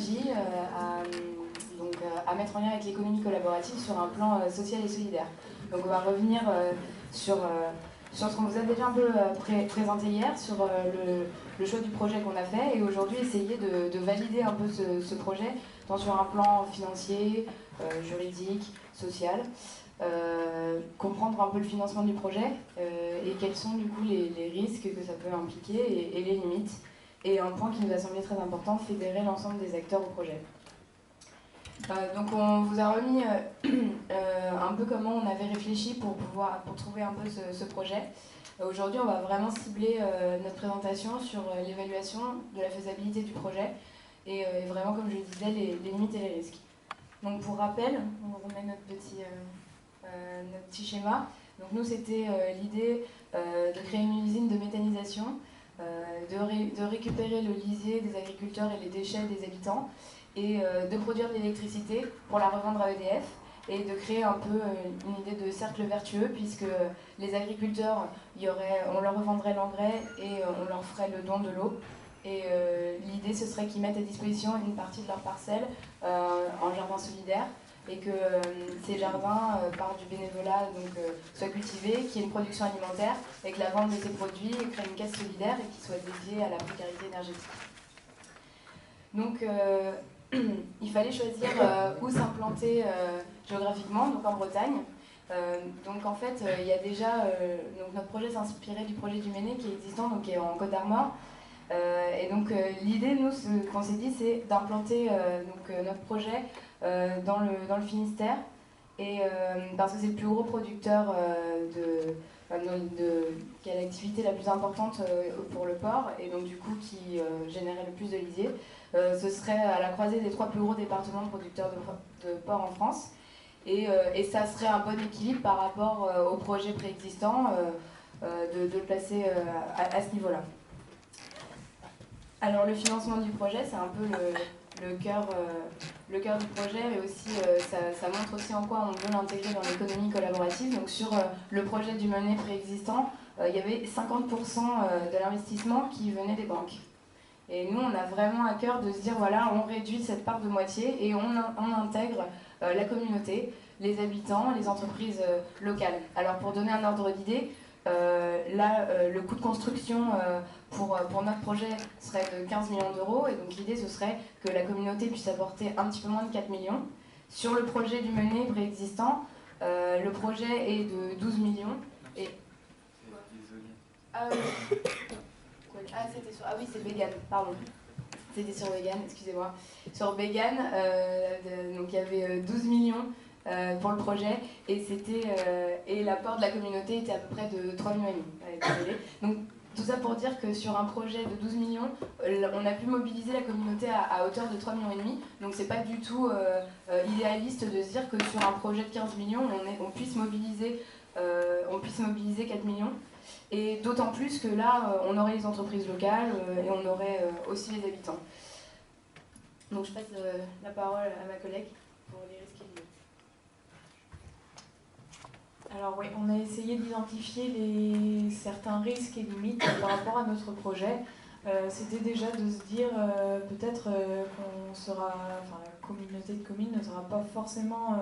énergie à mettre en lien avec l'économie collaborative sur un plan social et solidaire. Donc on va revenir sur ce qu'on vous a déjà un peu présenté hier, sur le choix du projet qu'on a fait, et aujourd'hui essayer de valider un peu ce projet, tant sur un plan financier, juridique, social, comprendre un peu le financement du projet et quels sont du coup les risques que ça peut impliquer et les limites. Et un point qui nous a semblé très important, fédérer l'ensemble des acteurs au projet. Donc on vous a remis un peu comment on avait réfléchi pour trouver un peu ce projet. Aujourd'hui, on va vraiment cibler notre présentation sur l'évaluation de la faisabilité du projet et vraiment, comme je le disais, les limites et les risques. Donc pour rappel, on remet notre petit schéma. Donc nous, c'était l'idée de créer une usine de méthanisation, de récupérer le lisier des agriculteurs et les déchets des habitants, et de produire de l'électricité pour la revendre à EDF, et de créer un peu une idée de cercle vertueux, puisque les agriculteurs, on leur revendrait l'engrais et on leur ferait le don de l'eau. Et l'idée, ce serait qu'ils mettent à disposition une partie de leur parcelle en jardin solidaire, et que ces jardins, par du bénévolat, soient cultivés, qu'il y ait une production alimentaire, et que la vente de ces produits crée une caisse solidaire et qui soit dédiée à la précarité énergétique. Donc, il fallait choisir où s'implanter géographiquement, donc en Bretagne. Donc en fait, il y a déjà, donc notre projet s'inspirait du projet du Méné qui est existant, donc qui est en Côte d'Armor. Et donc l'idée, nous, ce qu'on s'est dit, c'est d'implanter notre projet dans le Finistère, et parce que c'est le plus gros producteur qui a l'activité la plus importante pour le porc, et donc du coup qui générait le plus de lisier. Ce serait à la croisée des 3 plus gros départements producteurs de porc en France, et ça serait un bon équilibre par rapport au projet préexistant de le placer à ce niveau-là. Alors le financement du projet, c'est un peu le cœur du projet, mais aussi ça montre aussi en quoi on veut l'intégrer dans l'économie collaborative. Donc sur le projet du Méné préexistant, il y avait 50% de l'investissement qui venait des banques. Et nous, on a vraiment à cœur de se dire, voilà, on réduit cette part de moitié et on intègre la communauté, les habitants, les entreprises locales. Alors pour donner un ordre d'idée, le coût de construction pour notre projet serait de 15 millions d'euros, et donc l'idée ce serait que la communauté puisse apporter un petit peu moins de 4 millions. Sur le projet du Méné préexistant, le projet est de 12 millions. Et... Ah oui, c'est Vegan, pardon. C'était sur Vegan, excusez-moi. Sur Vegan, donc il y avait 12 millions pour le projet, et l'apport de la communauté était à peu près de 3,5 millions. Donc tout ça pour dire que sur un projet de 12 millions, on a pu mobiliser la communauté à hauteur de 3,5 millions. Donc c'est pas du tout idéaliste de se dire que sur un projet de 15 millions, on puisse mobiliser 4 millions. Et d'autant plus que là, on aurait les entreprises locales et on aurait aussi les habitants. Donc je passe la parole à ma collègue pour les risques et limites. Alors oui, on a essayé d'identifier certains risques et limites par rapport à notre projet. C'était déjà de se dire peut-être la communauté de communes ne sera pas forcément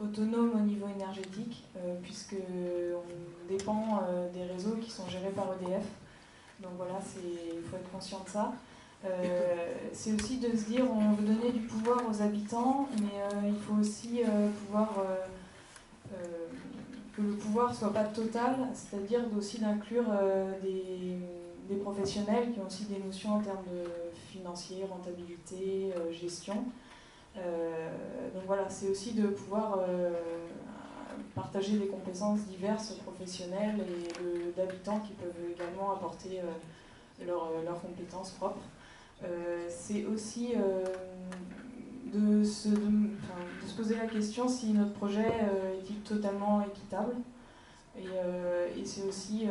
autonome au niveau énergétique, puisqu'on dépend des réseaux qui sont gérés par EDF. Donc voilà, il faut être conscient de ça. C'est aussi de se dire on veut donner du pouvoir aux habitants, mais il faut aussi que le pouvoir ne soit pas total, c'est-à-dire aussi d'inclure des professionnels qui ont aussi des notions en termes de financier, rentabilité, gestion. Donc voilà, c'est aussi de pouvoir partager des compétences diverses professionnelles et d'habitants qui peuvent également apporter leurs compétences propres. C'est aussi de se poser la question si notre projet est totalement équitable. Et c'est aussi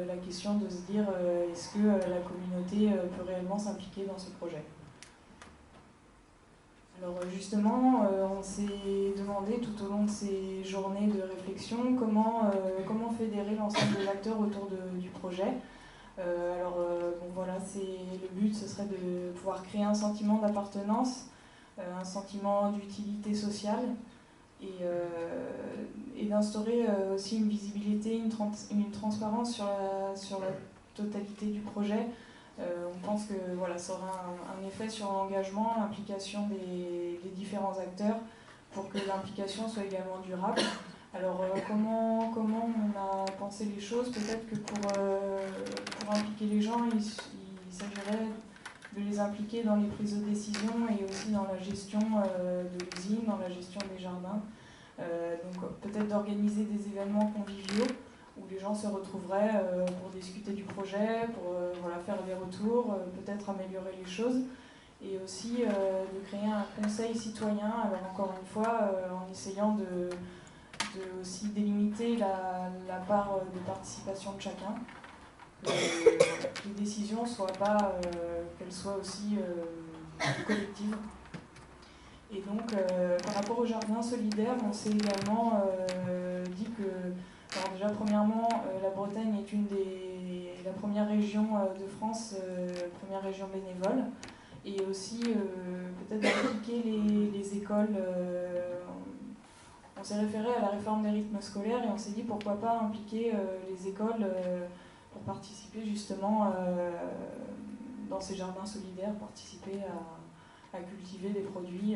la question de se dire est-ce que la communauté peut réellement s'impliquer dans ce projet. Alors justement, on s'est demandé tout au long de ces journées de réflexion comment fédérer l'ensemble des acteurs autour du projet. Bon, voilà, le but, ce serait de pouvoir créer un sentiment d'appartenance, un sentiment d'utilité sociale, et d'instaurer aussi une visibilité, une transparence sur la totalité du projet. On pense que voilà, ça aura un effet sur l'engagement, l'implication des différents acteurs pour que l'implication soit également durable. Alors comment on a pensé les choses? Peut-être que pour impliquer les gens, il s'agirait de les impliquer dans les prises de décision et aussi dans la gestion de l'usine, dans la gestion des jardins. Donc peut-être d'organiser des événements conviviaux où les gens se retrouveraient pour discuter du projet, pour voilà, faire des retours, peut-être améliorer les choses. Et aussi de créer un conseil citoyen, alors encore une fois, en essayant de aussi délimiter la part de participation de chacun. Que les décisions soient pas, qu'elles soient aussi collectives. Et donc, par rapport au jardin solidaire, on s'est également dit que, alors déjà, premièrement, la Bretagne est la première région de France, première région bénévole, et aussi peut-être d'impliquer les écoles. On s'est référé à la réforme des rythmes scolaires et on s'est dit pourquoi pas impliquer les écoles pour participer justement dans ces jardins solidaires, participer à cultiver des produits